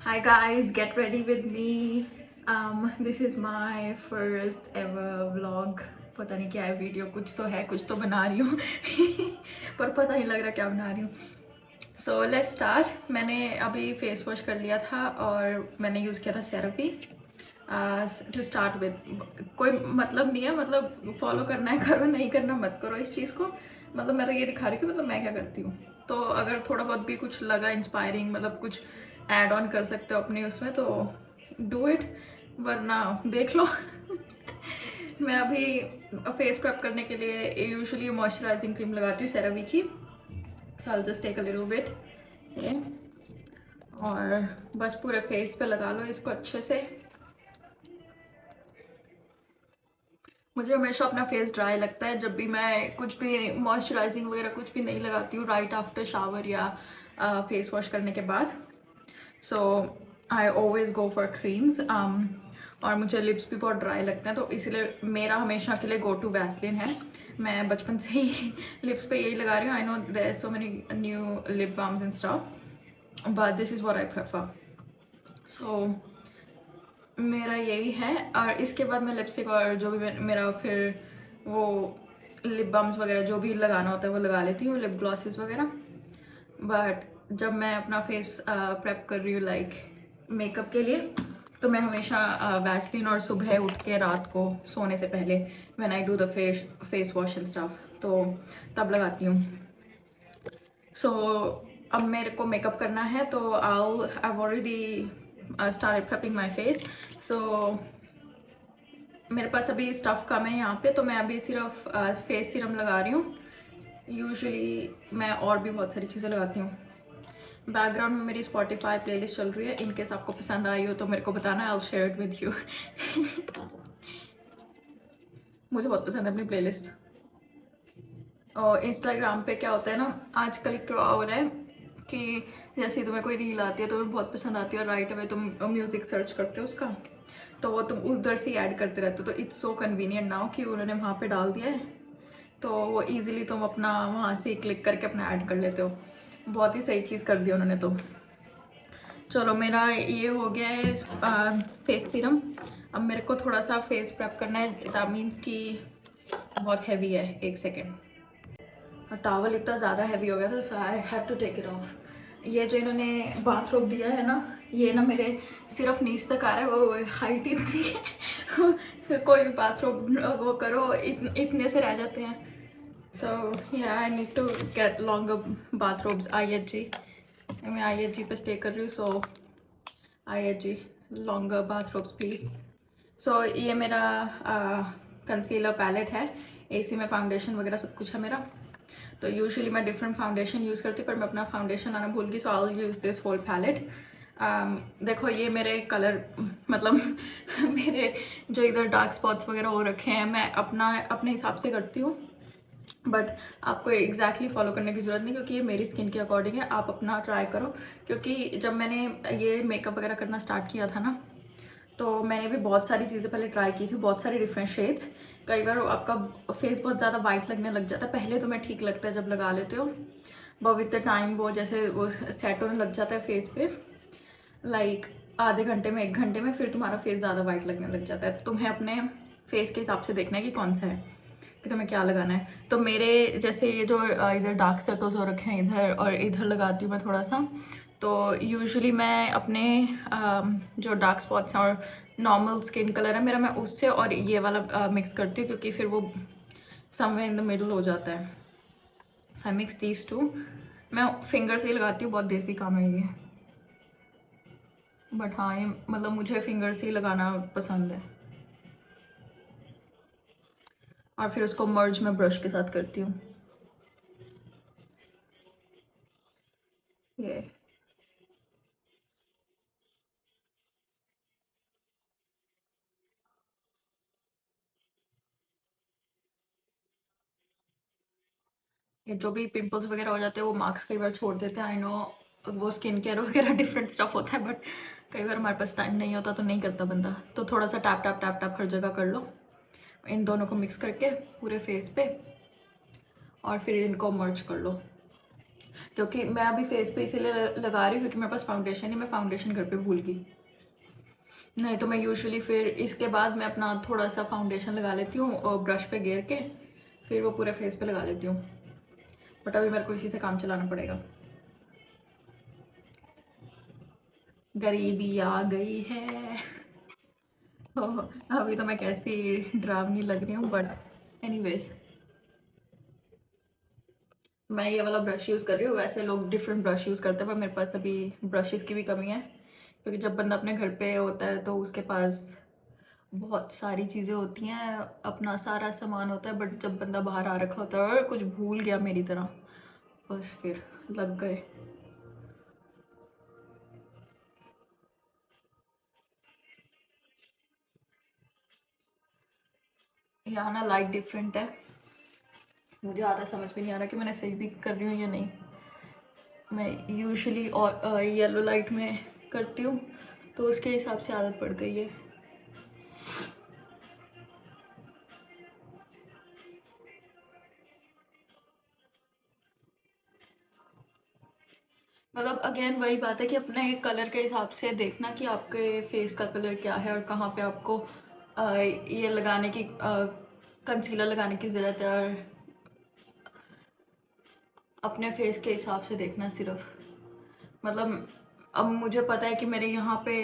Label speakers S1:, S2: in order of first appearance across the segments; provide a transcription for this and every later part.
S1: Hi guys, get ready with me. This is my first ever vlog. पता नहीं क्या है वीडियो, कुछ तो बना रही हूँ पर पता नहीं लग रहा क्या बना रही हूँ। So let's start. मैंने अभी फेस वॉश कर लिया था और मैंने यूज़ किया था सेरापी टू स्टार्ट विद। कोई मतलब नहीं है, मतलब फॉलो करना है करो, नहीं करना मत करो इस चीज़ को। मतलब मैं तो ये दिखा रही हूँ कि मतलब मैं क्या करती हूँ। तो अगर थोड़ा बहुत भी कुछ लगा इंस्पायरिंग, मतलब कुछ ऐड ऑन कर सकते हो अपने उसमें तो डू इट, वरना देख लो मैं अभी फेस प्रेप करने के लिए यूजुअली मॉइस्चराइजिंग क्रीम लगाती हूँ सेरावी की। So I just take a little bit ये, और बस पूरे फेस पे लगा लो इसको अच्छे से। मुझे हमेशा अपना फेस ड्राई लगता है जब भी मैं कुछ भी मॉइस्चराइजिंग वगैरह कुछ भी नहीं लगाती हूँ राइट आफ्टर शावर या फेस वॉश करने के बाद। So I always go for creams. और मुझे लिप्स भी बहुत ड्राई लगते हैं, तो इसलिए मेरा हमेशा के लिए गो टू वैसलिन है। मैं बचपन से ही लिप्स पे यही लगा रही हूँ। I know there are so many new lip balms and stuff, but this is what I prefer. So मेरा यही है। और इसके बाद मैं लिपस्टिक और जो भी मेरा फिर वो लिप बाम्स वगैरह जो भी लगाना होता है वो लगा लेती हूँ, लिप ग्लॉसेस वगैरह। बट जब मैं अपना फेस प्रेप कर रही हूँ लाइक मेकअप के लिए, तो मैं हमेशा वैसलीन और सुबह उठ के रात को सोने से पहले when I do the face wash and stuff तो तब लगाती हूँ। सो अब मेरे को मेकअप करना है तो I've already started prepping my face. सो मेरे पास अभी स्टफ़ कम है यहाँ पे, तो मैं अभी सिर्फ फेस सीरम लगा रही हूँ। यूजुअली मैं और भी बहुत सारी चीज़ें लगाती हूँ। बैकग्राउंड में मेरी स्पॉटिफाई प्लेलिस्ट चल रही है, इनकेस आपको पसंद आई हो तो मेरे को बताना, I will share it with you मुझे बहुत पसंद है अपनी प्लेलिस्ट। और इंस्टाग्राम पे क्या होता है ना आजकल, क्या हो रहा है कि जैसे तुम्हें कोई रील आती है तुम्हें बहुत पसंद आती है और राइट अवे तुम म्यूज़िक सर्च करते हो उसका, तो वो तुम उधर से ऐड करते रहते हो। तो इट्स सो कन्वीनियंट नाउ कि उन्होंने वहाँ पे डाल दिया है, तो वो ईजिली तुम अपना वहाँ से क्लिक करके अपना ऐड कर लेते हो। बहुत ही सही चीज़ कर दी उन्होंने। तो चलो मेरा ये हो गया है फेस सीरम। अब मेरे को थोड़ा सा फेस प्रेप करना है, दैट मीन्स कि बहुत हैवी है। एक सेकेंड, और टॉवल इतना ज़्यादा हैवी हो गया था, so I had to take it off. ये जो इन्होंने बाथरोब दिया है ना, ये ना मेरे सिर्फ नीच तक आ रहा है, वो हाइट इतनी है फिर कोई भी बाथरोब वो करो इतने से रह जाते हैं। So yeah I need to get longer bathrobes. IHG, मैं IHG पे स्टे कर रही हूँ, so IHG longer bathrobes please. So ये मेरा कंसीलर पैलेट है, AC में फाउंडेशन वगैरह सब कुछ है मेरा। तो यूजुअली मैं डिफरेंट फाउंडेशन यूज़ करती हूँ, पर मैं अपना फाउंडेशन आना भूल गई, so I will use this whole palette. देखो ये मेरे कलर मतलब मेरे जो इधर डार्क स्पॉट्स वगैरह हो रखे हैं, मैं अपने हिसाब से करती हूँ, बट आपको एग्जैक्टली फॉलो करने की ज़रूरत नहीं, क्योंकि ये मेरी स्किन के अकॉर्डिंग है। आप अपना ट्राई करो, क्योंकि जब मैंने ये मेकअप वगैरह करना स्टार्ट किया था ना, तो मैंने भी बहुत सारी चीज़ें पहले ट्राई की थी, बहुत सारी डिफरेंट शेड्स। कई बार आपका फेस बहुत ज़्यादा वाइट लगने लग जाता है, पहले तो मैं ठीक लगता है जब लगा लेते हो, बट विद द टाइम वो जैसे वो सेट होने लग जाता है फेस पे, लाइक आधे घंटे में 1 घंटे में फिर तुम्हारा फेस ज़्यादा वाइट लगने लग जाता है। तुम्हें अपने फेस के हिसाब से देखना है कि कौन सा है, कि तुम्हें क्या लगाना है। तो मेरे जैसे ये जो इधर डार्क सर्कल्स हो रखे हैं इधर, और इधर लगाती हूँ मैं थोड़ा सा, तो यूजुअली मैं अपने जो डार्क स्पॉट्स हैं और नॉर्मल स्किन कलर है मेरा, मैं उससे और ये वाला मिक्स करती हूँ, क्योंकि फिर वो समवेयर इन द मिडल हो जाता है। So I mix these two. मैं फिंगर से ही लगाती हूँ, बहुत देसी काम है ये, बट हाँ ये मतलब मुझे फिंगर से ही लगाना पसंद है। और फिर उसको मर्ज में ब्रश के साथ करती हूँ ये। ये जो भी पिंपल्स वगैरह हो जाते हैं वो मार्क्स कई बार छोड़ देते हैं, आई नो वो स्किन केयर वगैरह डिफरेंट स्टफ होता है, बट कई बार हमारे पास टाइम नहीं होता तो नहीं करता बंदा, तो थोड़ा सा टैप टैप टैप टैप हर जगह कर लो इन दोनों को मिक्स करके पूरे फेस पे, और फिर इनको मर्ज कर लो। क्योंकि मैं अभी फेस पे इसीलिए लगा रही हूँ क्योंकि मेरे पास फाउंडेशन है, मैं फाउंडेशन घर पे भूल गई। नहीं तो मैं यूजुअली फिर इसके बाद मैं अपना थोड़ा सा फाउंडेशन लगा लेती हूँ और ब्रश पे घेर के फिर वो पूरे फेस पे लगा लेती हूँ। बट अभी मेरे को इसी से काम चलाना पड़ेगा। गरीबी आ गई है। तो अभी तो मैं कैसी डरावनी लग रही हूँ, बट एनीवेज मैं ये वाला ब्रश यूज़ कर रही हूँ। वैसे लोग डिफरेंट ब्रश यूज़ करते हैं पर मेरे पास अभी ब्रशेस की भी कमी है, क्योंकि जब बंदा अपने घर पे होता है तो उसके पास बहुत सारी चीज़ें होती हैं, अपना सारा सामान होता है। बट जब बंदा बाहर आ रखा होता है और कुछ भूल गया मेरी तरह, बस फिर लग गए। यहाँ ना लाइट डिफरेंट है, मुझे ज़्यादा समझ में नहीं आ रहा कि मैंने सही भी कर रही हूँ या नहीं। मैं यूजुअली येलो लाइट में करती हूँ तो उसके हिसाब से आदत पड़ गई है। मतलब अगेन वही बात है कि अपने कलर के हिसाब से देखना कि आपके फेस का कलर क्या है और कहाँ पे आपको ये लगाने की कंसीलर लगाने की ज़रूरत है, और अपने फेस के हिसाब से देखना सिर्फ। मतलब अब मुझे पता है कि मेरे यहाँ पे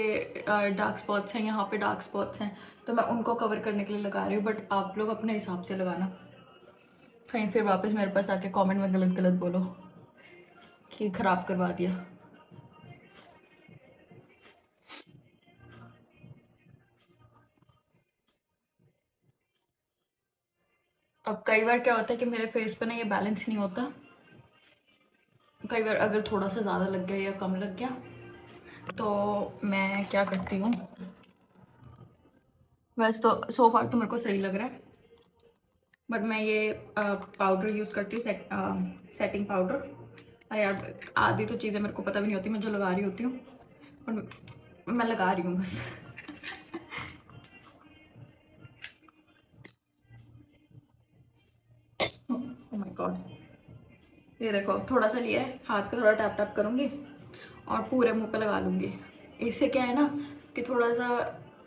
S1: डार्क स्पॉट्स हैं, यहाँ पे डार्क स्पॉट्स हैं, तो मैं उनको कवर करने के लिए लगा रही हूँ। बट आप लोग अपने हिसाब से लगाना, कहीं फिर वापस मेरे पास आके कमेंट में गलत गलत बोलो कि ख़राब करवा दिया। अब कई बार क्या होता है कि मेरे फेस पे ना ये बैलेंस नहीं होता। कई बार अगर थोड़ा सा ज़्यादा लग गया या कम लग गया तो मैं क्या करती हूँ, वैसे तो सो फार तो मेरे को सही लग रहा है, बट मैं ये पाउडर यूज़ करती हूँ, सेटिंग पाउडर। अरे यार आधी तो चीज़ें मेरे को पता भी नहीं होती मैं जो लगा रही होती हूँ, और मैं लगा रही हूँ बस। ओह माय गॉड, ये देखो थोड़ा सा लिया है, हाथ पे थोड़ा टैप टैप करूँगी और पूरे मुंह पे लगा लूँगी। इससे क्या है ना कि थोड़ा सा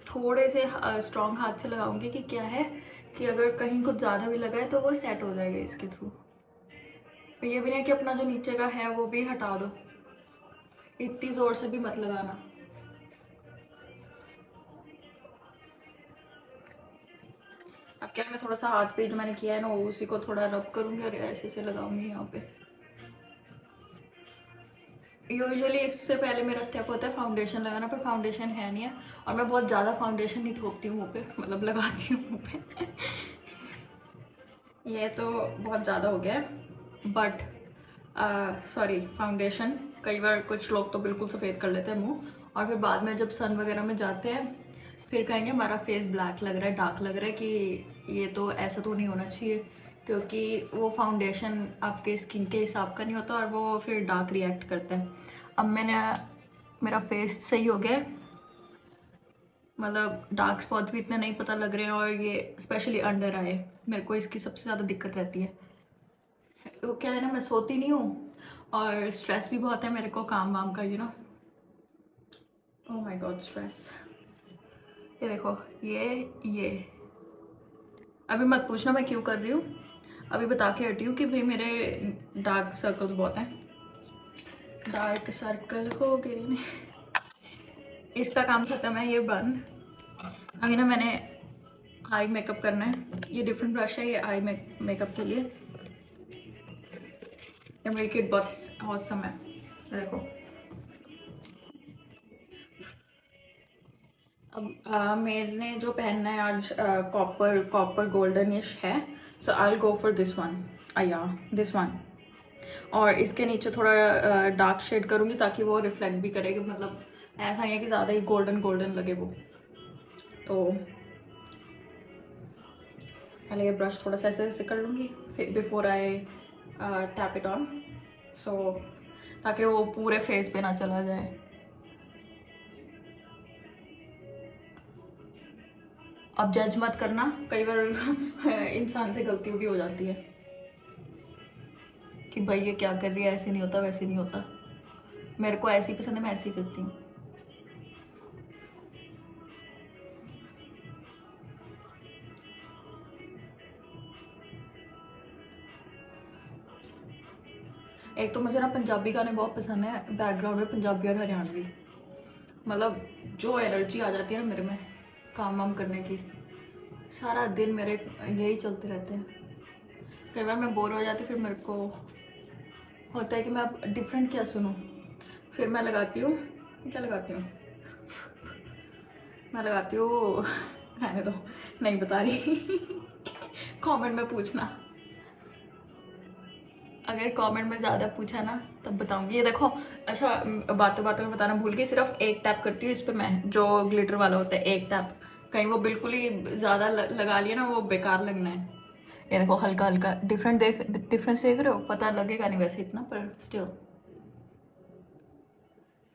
S1: थोड़े से स्ट्रॉन्ग हाथ से लगाऊंगी कि क्या है कि अगर कहीं कुछ ज़्यादा भी लगा है तो वो सेट हो जाएगा इसके थ्रू। तो ये भी नहीं कि अपना जो नीचे का है वो भी हटा दो, इतनी ज़ोर से भी मत लगाना। अब क्या मैं थोड़ा सा हाथ पे जो मैंने किया है ना उसी को थोड़ा रब करूँगी और ऐसे से लगाऊंगी यहाँ पे। यूजुअली इससे पहले मेरा स्टेप होता है फाउंडेशन लगाना, पर फाउंडेशन है नहीं है और मैं बहुत ज़्यादा फाउंडेशन नहीं थोपती हूँ मुँह पे, मतलब लगाती हूँ मुँह पे। ये तो बहुत ज़्यादा हो गया है, बट सॉरी फाउंडेशन कई बार कुछ लोग तो बिल्कुल सफ़ेद कर लेते हैं मुंह, और फिर बाद में जब सन वगैरह में जाते हैं फिर कहेंगे हमारा फेस ब्लैक लग रहा है, डार्क लग रहा है, कि ये तो ऐसा तो नहीं होना चाहिए, क्योंकि वो फाउंडेशन आपके स्किन के हिसाब का नहीं होता और वो फिर डार्क रिएक्ट करता है। अब मेरा फेस सही हो गया है, मतलब डार्क स्पॉट्स भी इतने नहीं पता लग रहे हैं, और ये स्पेशली अंडर आए मेरे को इसकी सबसे ज़्यादा दिक्कत रहती है। वो क्या है ना मैं सोती नहीं हूँ और स्ट्रेस भी बहुत है मेरे को काम वाम का, ओह माय गॉड स्ट्रेस। ये देखो ये अभी मत पूछना मैं क्यों कर रही हूँ, अभी बता के हटी हूँ कि भाई मेरे डार्क सर्कल्स बहुत हैं, डार्क सर्कल हो गए। इसका काम खत्म है, ये बंद। अभी ना मैंने आई मेकअप करना है, ये डिफरेंट ब्रश है, ये आई मेकअप के लिए। ये मेरी किट बहुत औसम है, देखो। अब मैंने जो पहनना है आज कॉपर कॉपर गोल्डनिश है, so I will go for this one, या दिस वन। और इसके नीचे थोड़ा डार्क शेड करूँगी ताकि वो रिफ्लेक्ट भी करेगी, मतलब ऐसा नहीं है कि ज़्यादा ही गोल्डन गोल्डन लगे वो। तो पहले ये ब्रश थोड़ा सा ऐसे ऐसे कर लूँगी फिर before I tap it on, so ताकि वो पूरे फेस पे ना चला जाए। अब जज मत करना, कई बार इंसान से गलती भी हो जाती है। कि भाई ये क्या कर रही है, ऐसे नहीं होता वैसे नहीं होता। मेरे को ऐसी पसंद है, मैं ऐसे ही करती हूँ। एक तो मुझे ना पंजाबी गाने बहुत पसंद है, बैकग्राउंड में पंजाबी और हरियाणवी, मतलब जो एनर्जी आ जाती है ना मेरे में काम वाम करने की, सारा दिन मेरे यही चलते रहते हैं। कई बार मैं बोर हो जाती, फिर मेरे को होता है कि मैं अब डिफरेंट क्या सुनूं, फिर मैं लगाती हूँ, क्या लगाती हूँ, मैं लगाती हूँ रहने दो, नहीं बता रही कमेंट में पूछना, अगर कमेंट में ज़्यादा पूछा ना तब बताऊंगी। ये देखो, अच्छा बातों बातों में बताना भूल गई, सिर्फ एक टैप करती हूँ इस पर मैं, जो ग्लिटर वाला होता है एक टैप, कहीं वो बिल्कुल ही ज़्यादा लगा लिया ना वो बेकार लगना है। ये देखो हल्का हल्का डिफरेंस देख रहे हो, पता लगेगा नहीं वैसे इतना, पर स्टिल।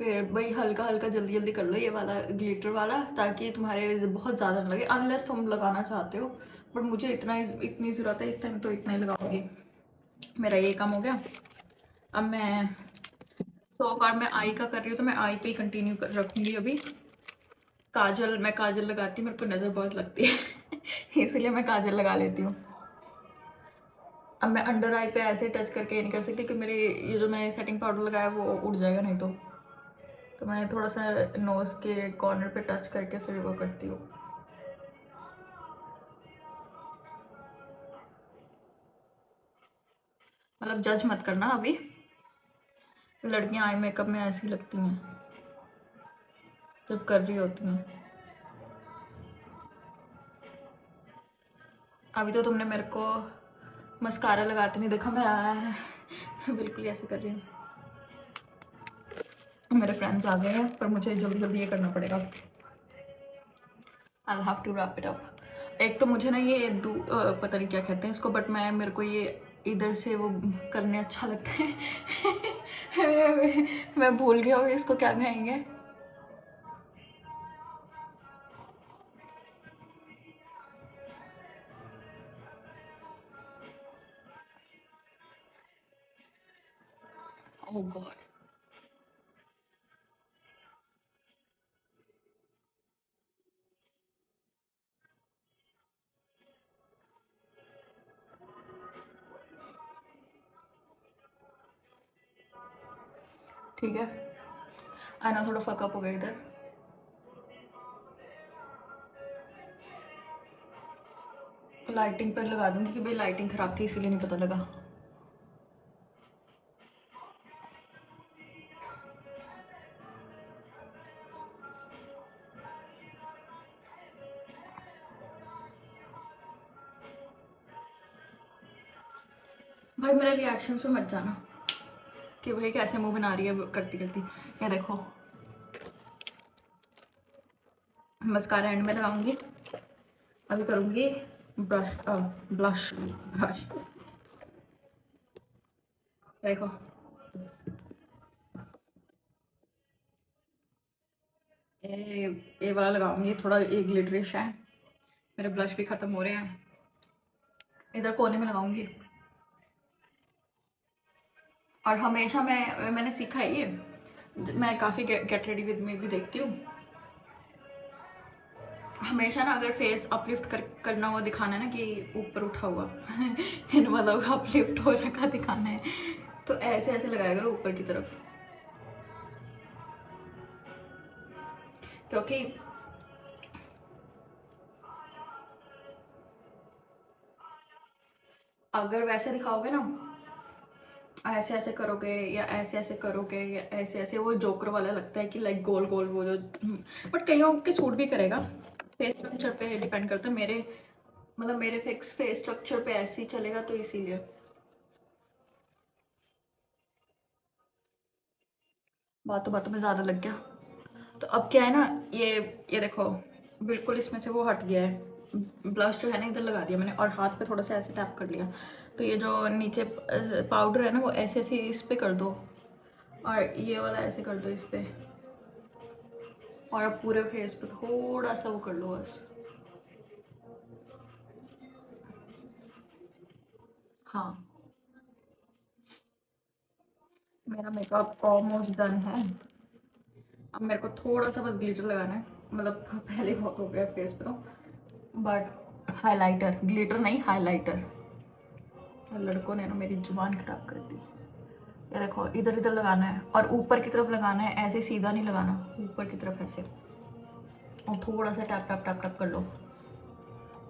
S1: फिर भाई हल्का हल्का जल्दी जल्दी कर लो ये वाला ग्लिटर वाला, ताकि तुम्हारे बहुत ज़्यादा ना लगे, अनलेस तुम लगाना चाहते हो। बट मुझे इतनी ज़रूरत है इस टाइम, तो इतना ही लगाऊंगी। मेरा ये काम हो गया। अब मैं सो फार मैं आई का कर रही हूँ, तो मैं आई पे ही कंटिन्यू रखूँगी अभी। काजल, मैं काजल लगाती हूँ, मेरे को नज़र बहुत लगती है इसलिए मैं काजल लगा लेती हूँ। अब मैं अंडर आई पे ऐसे टच करके ये नहीं कर सकती कि मेरे ये जो मैंने सेटिंग पाउडर लगाया वो उड़ जाएगा नहीं तो मैं थोड़ा सा नोज़ के कॉर्नर पे टच करके फिर वो करती हूँ। मतलब जज मत करना अभी, लड़कियां आई मेकअप में ऐसी लगती हैं जब कर रही होती हैं। अभी तो तुमने मेरे को मस्कारा लगाते नहीं देखा, मैं बिल्कुल ऐसे कर रही हूँ। मेरे फ्रेंड्स आ गए हैं, पर मुझे जल्दी जल्दी ये करना पड़ेगा। I have to wrap it up. एक तो मुझे ना ये पता नहीं क्या कहते हैं इसको, बट मेरे को ये इधर से वो करने अच्छा लगता है मैं भूल गया हूँ इसको क्या कहेंगे। ओह गॉड। ठीक है, आना थोड़ा फकअप हो गया इधर। लाइटिंग पर लगा दूंगी कि भाई लाइटिंग खराब थी इसीलिए नहीं पता लगा। भाई मेरे रिएक्शंस पे मत जाना कि भाई कैसे मुंह बना रही है करती करती। ये देखो मस्कारा एंड में लगाऊंगी, अभी करूंगी ब्लश ब्लश। देखो ये वाला लगाऊंगी, थोड़ा ये ग्लिटरिश है। मेरे ब्लश भी खत्म हो रहे हैं, इधर कोने में लगाऊंगी। और हमेशा मैंने सीखा है ये, मैं काफ़ी गेट रेडी विद मी भी देखती हूँ। हमेशा ना अगर फेस अपलिफ्ट करना हुआ दिखाना है ना कि ऊपर उठा हुआ इन वाला अपलिफ्ट हो रखा दिखाना है, तो ऐसे ऐसे लगाया करो ऊपर की तरफ, क्योंकि अगर वैसे दिखाओगे ना, ऐसे ऐसे करोगे या ऐसे ऐसे करोगे या ऐसे ऐसे, वो जोकर वाला लगता है कि लाइक गोल गोल वो जो, बट कईयों के सूट भी करेगा। फेस स्ट्रक्चर पे डिपेंड करता है। मेरे फिक्स फेस स्ट्रक्चर पे ऐसे ही चलेगा, तो इसीलिए बातों बातों में ज़्यादा लग गया। तो अब क्या है ना, ये देखो बिल्कुल इसमें से वो हट गया है। ब्लश जो है ना इधर लगा दिया मैंने, और हाथ पे थोड़ा सा ऐसे टैप कर लिया, तो ये जो नीचे पाउडर है ना वो ऐसे ऐसे इस पे कर दो, और ये वाला ऐसे कर दो इस पे, और अब पूरे फेस पे थोड़ा सा वो कर लो बस। हाँ मेरा मेकअप ऑलमोस्ट डन है। अब मेरे को थोड़ा सा बस ग्लिटर लगाना है, मतलब पहले बहुत हो गया फेस पे तो, बट हाइलाइटर, ग्लिटर नहीं हाइलाइटर। लड़कों ने ना मेरी जुबान खराब कर दी। ये देखो इधर इधर लगाना है और ऊपर की तरफ लगाना है, ऐसे सीधा नहीं लगाना, ऊपर की तरफ ऐसे, और थोड़ा सा टैप टैप टैप टैप कर लो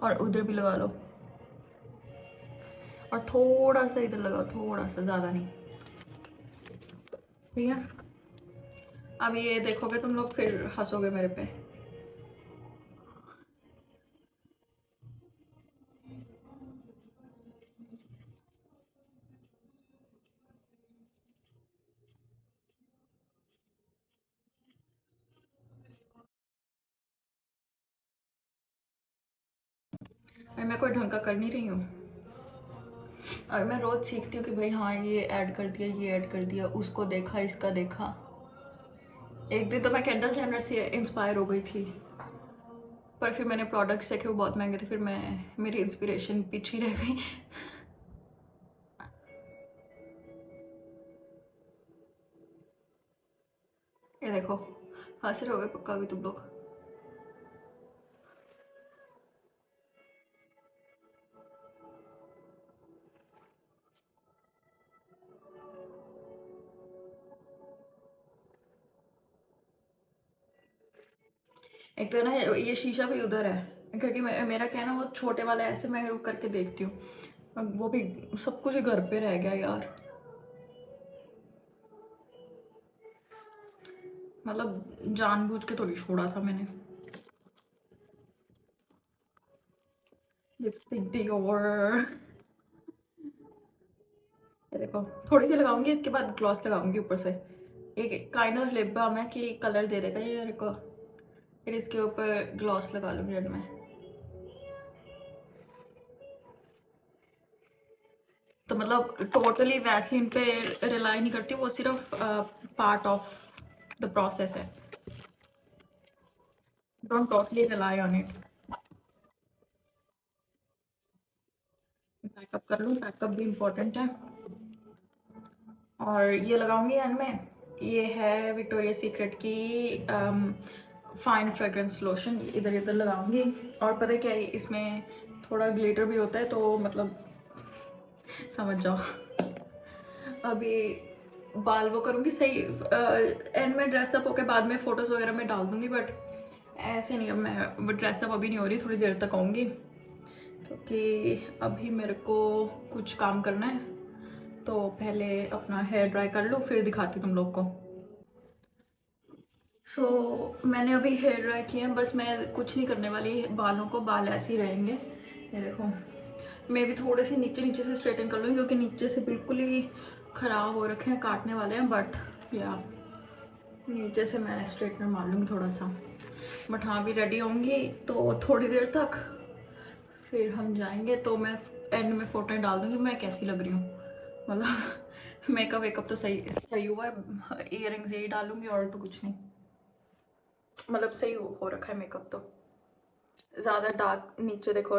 S1: और उधर भी लगा लो और थोड़ा सा इधर लगाओ, थोड़ा सा, ज़्यादा नहीं। ठीक है, अब ये देखोगे तुम लोग फिर हंसोगे मेरे पे। अरे मैं कोई ढंग का कर नहीं रही हूँ, और मैं रोज़ सीखती हूँ कि भाई हाँ ये ऐड कर दिया, ये ऐड कर दिया, उसको देखा, इसका देखा। एक दिन तो मैं केंडल जेनर से इंस्पायर हो गई थी, पर फिर मैंने प्रोडक्ट्स देखे वो बहुत महंगे थे, फिर मेरी इंस्पिरेशन पीछे ही रह गई। ये देखो हंस रहे हो गए पक्का भी तुम लोग। एक तो ना ये शीशा भी उधर है, क्योंकि मेरा क्या है ना, वो छोटे वाला ऐसे मैं करके देखती हूँ, वो भी सब कुछ घर पे रह गया यार, मतलब जानबूझ के थोड़ी छोड़ा था मैंने। लिपस्टिक डियोर, ये देखो थोड़ी सी लगाऊंगी, इसके बाद ग्लॉस लगाऊंगी ऊपर से। एक काइंड ऑफ लिप बाम है कि कलर दे देगा ये मेरे को, फिर इसके ऊपर ग्लॉस लगा लूंगी एंड में। तो मतलब टोटली वैसलीन पे रिलाई नहीं करती, वो सिर्फ पार्ट ऑफ द प्रोसेस है, don't totally rely on it. Pack up कर लूँ, पैकअप भी इम्पोर्टेंट है। और ये लगाऊंगी एंड में, ये है विक्टोरिया सीक्रेट की फाइन फ्रेग्रेंस लोशन, इधर इधर लगाऊंगी। और पता है क्या है, इसमें थोड़ा ग्लिटर भी होता है, तो मतलब समझ जाओ। अभी बाल वो करूँगी सही, एंड में ड्रेसअप होकर बाद में फ़ोटोज़ वगैरह में डाल दूँगी, बट ऐसे नहीं, अब मैं ड्रेसअप अभी नहीं हो रही, थोड़ी देर तक आऊँगी, क्योंकि अभी मेरे को कुछ काम करना है। तो पहले अपना हेयर ड्राई कर लूँ, फिर दिखाती तुम लोग को। मैंने अभी हेयर ड्राई किया है, बस मैं कुछ नहीं करने वाली बालों को, बाल ऐसे ही रहेंगे। ये देखो मैं भी थोड़े से नीचे नीचे से स्ट्रेटन कर लूँगी, क्योंकि नीचे से बिल्कुल ही ख़राब हो रखे हैं, काटने वाले हैं, बट या नीचे से मैं स्ट्रेटनर मार लूँगी थोड़ा सा। बट हाँ भी रेडी होंगी तो थोड़ी देर तक, फिर हम जाएंगे, तो मैं एंड में फ़ोटो डाल दूँगी मैं कैसी लग रही हूँ, मतलब मेकअप वेकअप तो सही सही हुआ है, इयर रिंग्स यही डालूँगी और तो कुछ नहीं, मतलब सही हो रखा है मेकअप तो। ज़्यादा डार्क नीचे देखो,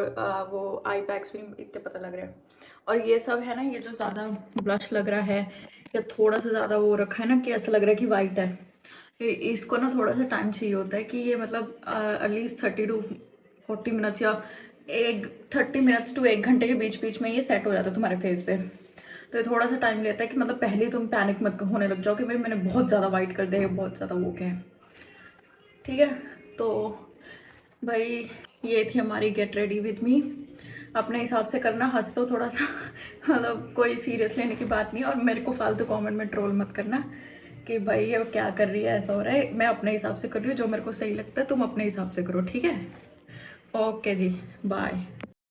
S1: वो आई पैक्स भी इतने पता लग रहे हैं। और ये सब है ना, ये जो ज़्यादा ब्लश लग रहा है या थोड़ा सा ज़्यादा वो रखा है ना कि ऐसा लग रहा है कि वाइट है, इसको ना थोड़ा सा टाइम चाहिए होता है कि ये मतलब एटलीस्ट 30 to 40 मिनट्स या 30 मिनट्स to 1 घंटे के बीच बीच में ये सेट हो जाता है तुम्हारे फेस पे। तो ये थोड़ा सा टाइम लेता है कि मतलब पहले ही तुम पैनिक मत होने लग जाओ कि भाई मैंने बहुत ज़्यादा वाइट कर दिया, बहुत ज़्यादा वो क्या है। ठीक है, तो भाई ये थी हमारी गेट रेडी विद मी। अपने हिसाब से करना, हंस लो थोड़ा सा, मतलब कोई सीरियस लेने की बात नहीं। और मेरे को फालतू कमेंट में ट्रोल मत करना कि भाई ये क्या कर रही है, ऐसा हो रहा है। मैं अपने हिसाब से कर रही हूँ, जो मेरे को सही लगता है तुम अपने हिसाब से करो, ठीक है। ओके जी, बाय।